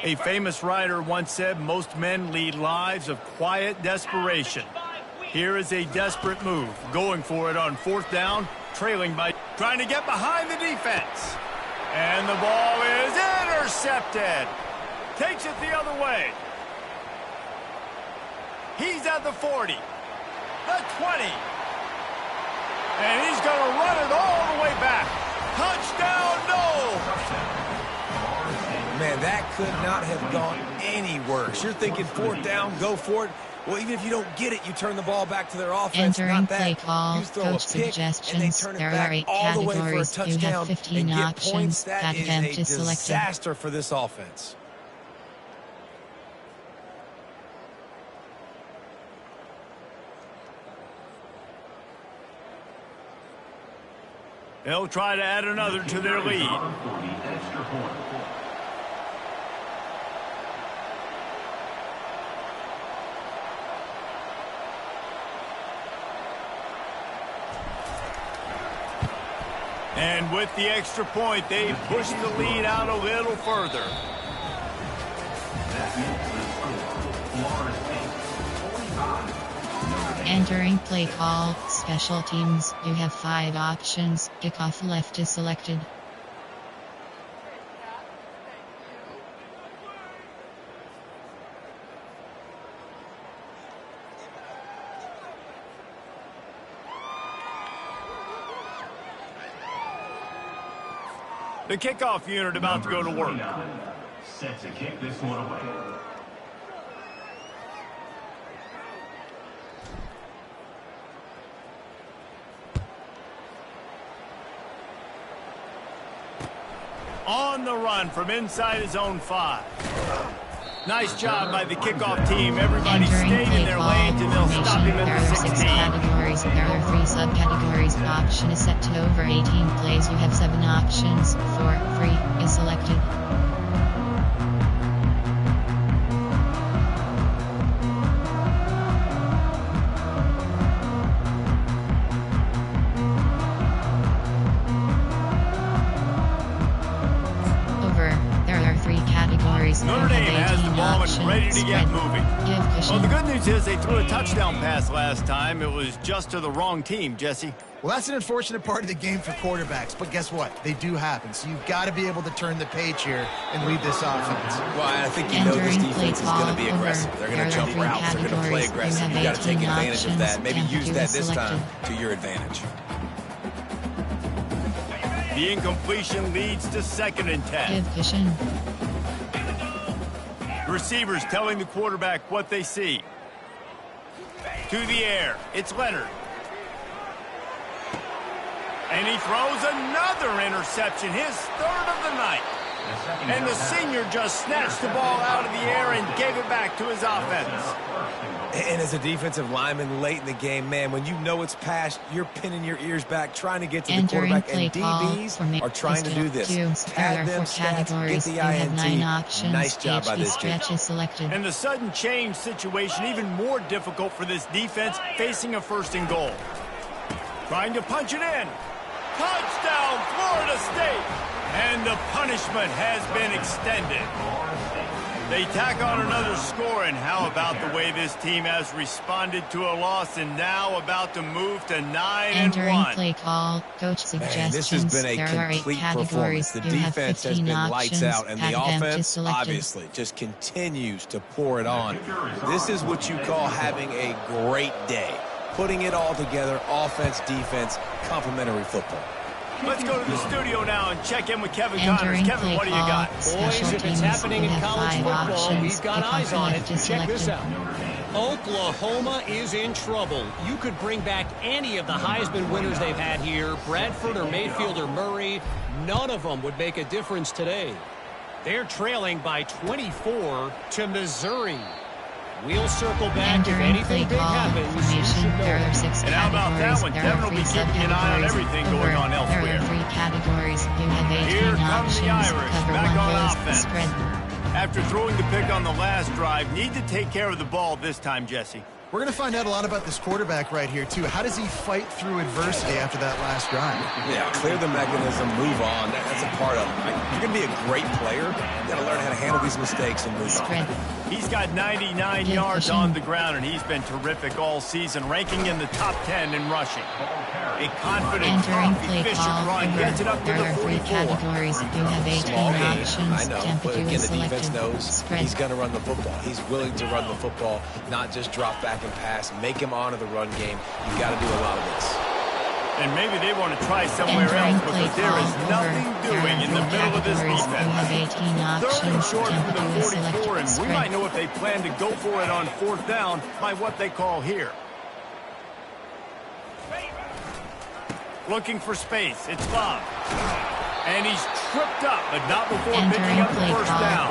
A famous writer once said, most men lead lives of quiet desperation. Here is a desperate move, going for it on 4th down, trailing by trying to get behind the defense. And the ball is intercepted. Takes it the other way. He's at the 40, the 20. And he's going to run it all the way back. Touchdown, no! Man, that could not have gone any worse. You're thinking 4th down, go for it. Well, even if you don't get it, you turn the ball back to their offense. Entering not that. play call, You throw coach a pick, and they suggestions. turn it There back are 8 all the way for a categories. You touchdown have 15 and get options. points. That That is event a is selected. disaster for this offense. They'll try to add another to their lead. And with the extra point, they push the lead out a little further. Entering play call, special teams. You have 5 options. Kickoff left is selected. The kickoff unit about to go to work. Set to kick this one away. On the run from inside his own 5. Nice job by the kickoff team. Everybody stayed in their lanes, and they'll stop him at the 16. There are 6 categories. There are 3 subcategories. Option is set to over 18 plays. You have 7 options. 4, 3 is selected. ball and ready to get moving. Well, the Good good news is they threw a touchdown pass last time. It was just to the wrong team, Jesse. Well, that's an unfortunate part of the game for quarterbacks, but guess what? They do happen. So you've got to be able to turn the page here and lead this offense. Well, I think you know this defense is going to be aggressive. They're going to jump routes. They're going to play aggressive. You've got to take advantage of that. Maybe use that this time to your advantage. The incompletion leads to 2nd and 10. The receivers telling the quarterback what they see. To the air. It's Leonard. And he throws another interception, his 3rd of the night. And the senior just snatched the ball out of the air and gave it back to his offense. And as a defensive lineman late in the game, man, when you know it's past, you're pinning your ears back, trying to get to the quarterback, and DBs are trying to do this. Pad them stats, get the INT. Nice job by this team. And the sudden change situation even more difficult for this defense facing a 1st and goal. Trying to punch it in. Touchdown, Florida State! And the punishment has been extended. They tack on another score, and how about the way this team has responded to a loss and now about to move to 9-1. Play call, coach suggestions. This has been a complete performance. The defense has been lights out, and the offense obviously just continues to pour it on. This is what you call having a great day. Putting it all together, offense, defense, complementary football. Let's go to the studio now and check in with Kevin Connors. Kevin, what do you got? Boys, if it's happening in college football, we've got eyes on it. Check this out. Oklahoma is in trouble. You could bring back any of the Heisman winners they've had here, Bradford or Mayfield or Murray. None of them would make a difference today. They're trailing by 24 to Missouri. We'll circle back if anything big happens. And how about that one? Kevin will be keeping an eye on everything going on elsewhere. Here comes the Irish, back on offense. After throwing the pick on the last drive, need to take care of the ball this time, Jesse. We're going to find out a lot about this quarterback right here, too. How does he fight through adversity after that last drive? Yeah, clear the mechanism, move on. That's a part of it. If you're going to be a great player, you got to learn how to handle these mistakes and move on. He's got 99 yards on the ground, and he's been terrific all season, ranking in the top 10 in rushing. A confident, efficient run gets it up to the 44. Small game, I know, but again, the defense knows he's going to run the football. He's willing to run the football, not just drop back and pass, make him honor the run game. You've got to do a lot of this. And maybe they want to try somewhere else because there is nothing doing in the middle of this defense. 3rd and short from the 44, and we might know if they plan to go for it on 4th down by what they call here. Looking for space. It's Love. And he's tripped up, but not before picking up the 1st down.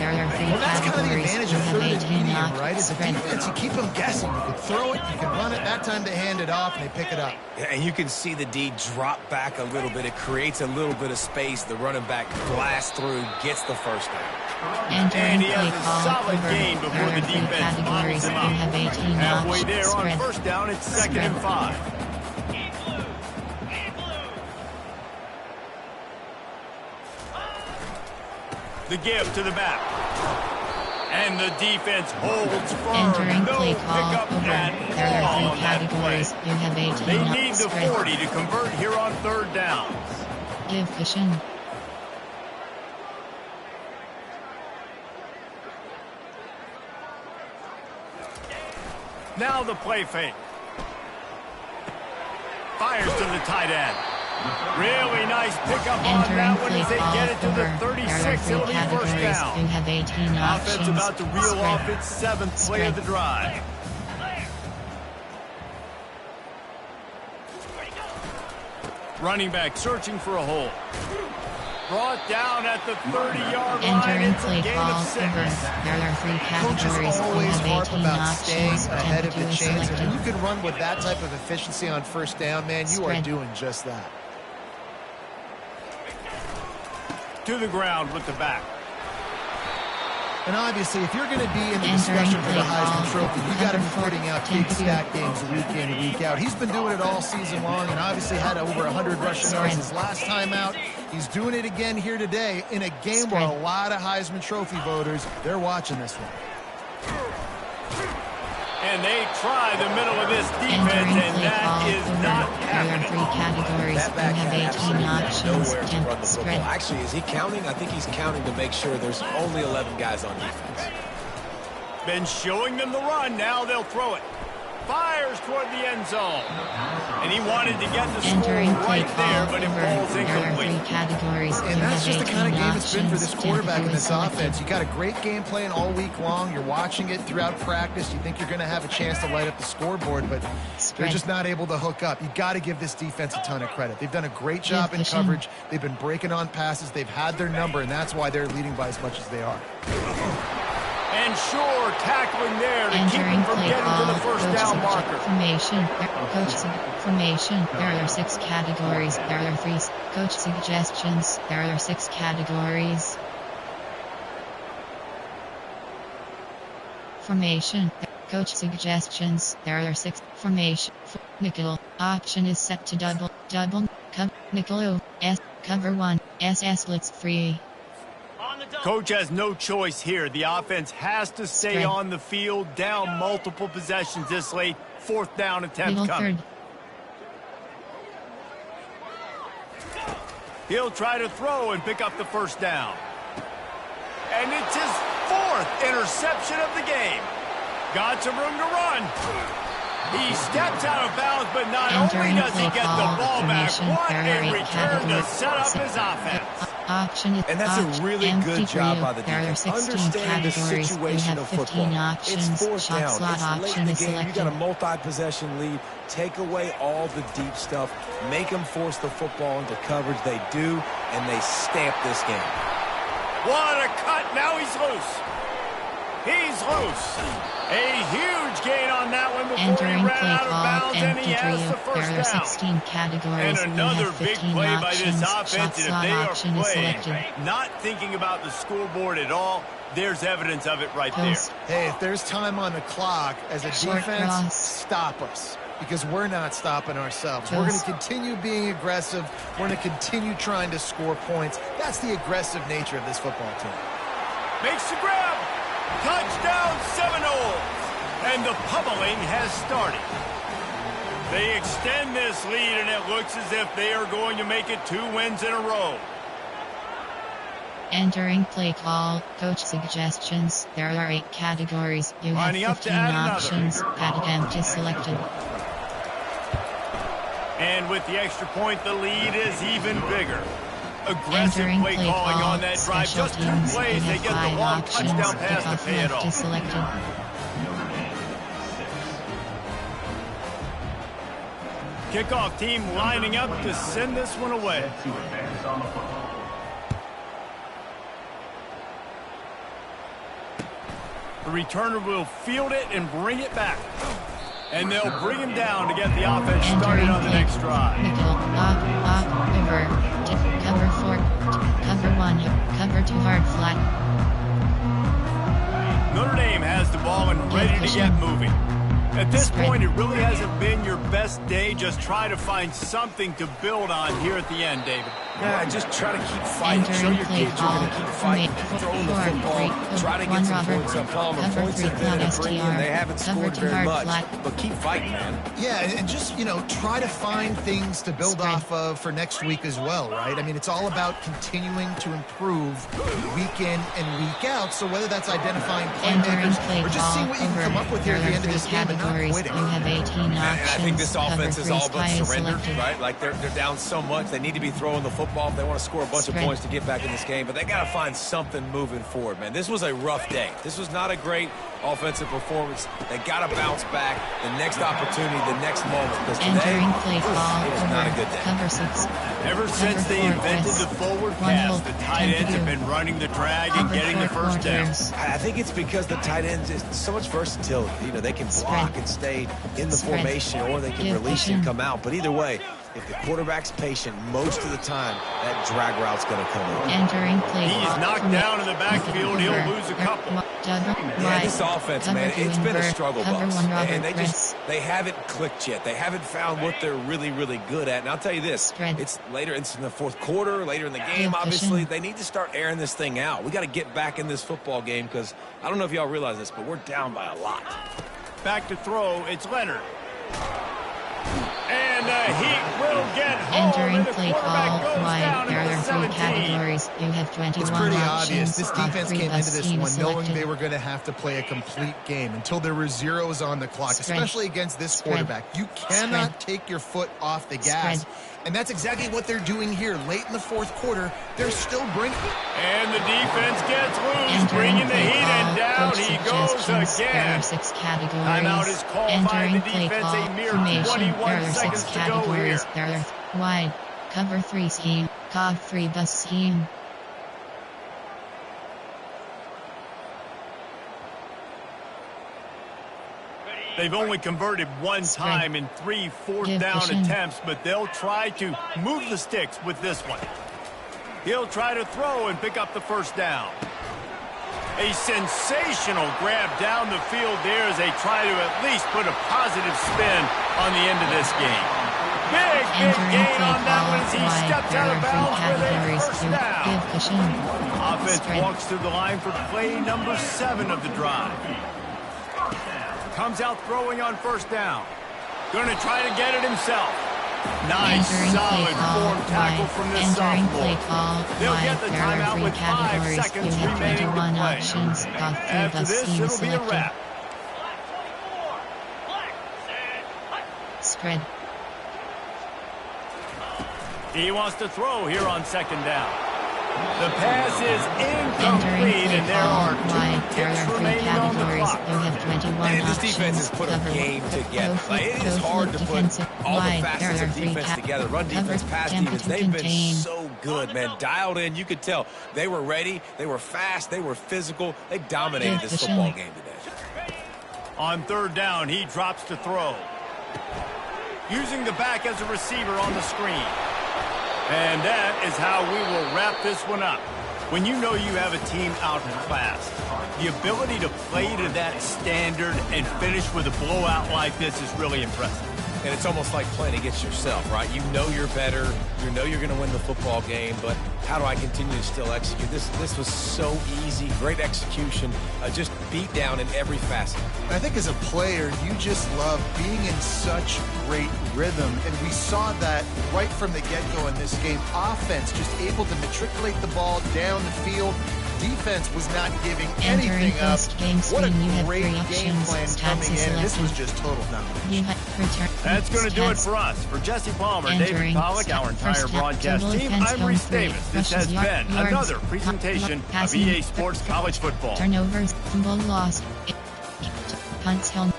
Well, that's kind of the advantage of 3rd and medium, right? As a defense, you keep them guessing. You can throw it, you can run it. That time they hand it off, and they pick it up. And you can see the D drop back a little bit. It creates a little bit of space. The running back blasts through, gets the 1st down. And he has a solid gain before the defense bottles him up. Halfway there on 1st down, it's 2nd and 5. The give to the back. And the defense holds firm. No pickup at all on that play. They need the 40 to convert here on 3rd down. Give cushion. Now the play fake. Fires to the tight end. Really nice pickup on that one as they get it to the 36. It'll be 1st down. Offense about to reel off its 7th play of the drive. Running back searching for a hole. Brought down at the 30-yard line. It's a gain of 6. Coaches always harp about staying ahead of the chains. And when you can run with that type of efficiency on 1st down, man, you are doing just that. To the ground with the back. And obviously, if you're going to be in the discussion for the Heisman Trophy, you got to be putting out big stat games week in and week out. He's been doing it all season long and obviously had over 100 rushing yards his last time out. He's doing it again here today in a game where a lot of Heisman Trophy voters, they're watching this one. And they try the middle of this defense, and that is not happening. There are 3 categories. That back You have 18 options. nowhere to run the football. Spread. Actually, is he counting? I think he's counting to make sure there's only 11 guys on defense. Been showing them the run. Now they'll throw it. Fires toward the end zone. And he wanted to get the score right there, but it falls incomplete. There are 3 categories. And that's just the kind of game it's been for this quarterback in this selected. offense. You got a great game plan all week long. You're watching it throughout practice. You think you're going to have a chance to light up the scoreboard, but they're just not able to hook up. You got to give this defense a ton of credit. They've done a great job in coverage. They've been breaking on passes. They've had their number, and that's why they're leading by as much as they are. And sure, tackling there to keep him from getting to the first down marker. Formation. There are 6 categories. There are 3 coach suggestions. There are 6 categories. Formation. Coach suggestions. There are 6. Formation. Nickel. Option is set to double. Nickel. Cover 1. SS splits 3. Coach has no choice here. The offense has to stay on the field, down multiple possessions this late. 4th down attempt coming. He'll try to throw and pick up the first down. And it's his 4th interception of the game. Got some room to run. He steps out of bounds, but not only does he get the ball back, what a return to set up his offense. And that's a really good job by the defense. Understand the situation of football. It's 4th down. It's late in the game. You got a multi-possession lead. Take away all the deep stuff. Make them force the football into coverage. They do, and they stamp this game. What a cut. Now he's loose. He's loose. A huge gain on that one before he ran out of bounds, and he has the first down. 16 categories. And another big play by this offense, and if they are playing, not thinking about the scoreboard at all, there's evidence of it right there. Hey, if there's time on the clock, as a defense, stop us. Because we're not stopping ourselves. We're going to continue being aggressive. We're going to continue trying to score points. That's the aggressive nature of this football team. Makes the grab. Touchdown Seminoles. And the pummeling has started. They extend this lead, and it looks as if they are going to make it 2 wins in a row. Entering play call, coach suggestions. There are 8 categories. You have 15 options. Add empty selected. And with the extra point, the lead is even bigger. Aggressive play calling on that drive. Just 2 plays, they get the long touchdown pass to pay it off. Kickoff team lining up to send this one away. The returner will field it and bring it back. And they'll bring him down to get the offense started on the next drive. Cover 4, cover 1, cover 2 hard flat. Notre Dame has the ball and ready to get moving. At this point, it really hasn't been your best day. Just try to find something to build on here at the end, David. Yeah, just try to keep fighting. Show your kids you're going to keep fighting. Throwing the football. Try to get some points up. Palmer, points have been a premium. They haven't scored very much, but keep fighting, man. Yeah, and just, try to find things to build off of for next week as well, right? I mean, it's all about continuing to improve week in and week out. So whether that's identifying playmakers or just seeing what you can come up with here at the end of this game and not quitting. You have 18 options. I think this offense is all but surrendered, right? Like they're down so much. They need to be throwing the football if they want to score a bunch of points to get back in this game, but they got to find something moving forward, man. This was a rough day. This was not a great offensive performance. They got to bounce back the next opportunity, the next moment, because today it was not a good day. Ever since they invented the forward pass, the tight ends have been running the drag and getting the first down. I think it's because the tight ends is so much versatility. They can block and stay in the formation, or they can release and come out. But either way, If the quarterback's patient most of the time, that drag route's going to come in. Entering play. He's knocked down in the backfield. He'll lose a couple. Yeah, this offense, man, it's been a struggle bus. And they haven't clicked yet. They haven't found what they're really, really good at. And I'll tell you this, it's in the fourth quarter, later in the game, obviously. They need to start airing this thing out. We got to get back in this football game because I don't know if y'all realize this, but we're down by a lot. Back to throw, it's Leonard. And he will get home. Entering play call wide. There are 3 categories. You have 21 It's pretty options. obvious. This defense came into this one knowing selected. they were going to have to play a complete game until there were zeros on the clock, especially against this quarterback. You cannot take your foot off the gas. And that's exactly what they're doing here. Late in the fourth quarter, they're still bringing... And the defense gets loose, bringing the heat, and down he goes again. 6 categories. Timeout is called by the defense. A mere 21 seconds to go here. There are wide, cover 3 scheme, cog 3 bus scheme. They've only converted one time in 3 fourth-down attempts, but they'll try to move the sticks with this one. He'll try to throw and pick up the first down. A sensational grab down the field there as they try to at least put a positive spin on the end of this game. Big gain on that one as he steps out of bounds with a first down. Offense walks through the line for play number 7 of the drive. Comes out throwing on first down. Going to try to get it himself. Nice, solid form tackle from this sophomore. They'll get the timeout with 5 seconds remaining to play. After this, it'll be a wrap. Spread. He wants to throw here on second down. The pass is incomplete, and there are 2 kicks remaining on the clock. And this defense has put a game together. It is hard to put all the facets of defense together. Run defense, pass defense, they've been so good, man. Dialed in, you could tell. They were ready, they were fast, they were physical. They dominated this football game today. On third down, he drops to throw. Using the back as a receiver on the screen. And that is how we will wrap this one up. When you know you have a team out in class, the ability to play to that standard and finish with a blowout like this is really impressive. And it's almost like playing against yourself, right? You know you're better. You know you're going to win the football game, but how do I continue to still execute? This was so easy. Great execution. Just beat down in every facet. I think as a player, you just love being in such great rhythm, and we saw that right from the get-go in this game. Offense just able to matriculate the ball down the field. Defense was not giving anything up. What a great game plan coming in. This was just total domination. That's going to do it for us. For Jesse Palmer, David Pollack, our entire broadcast team, I'm Reese Davis. This has been another presentation of EA Sports College Football. Turnovers, fumble loss, punts held,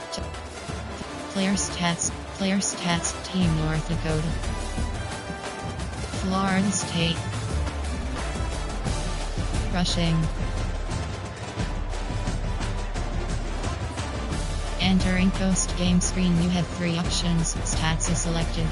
player stats, Team North Dakota, Florida State. Rushing. Entering post-game screen, you have 3 options. Stats is selected.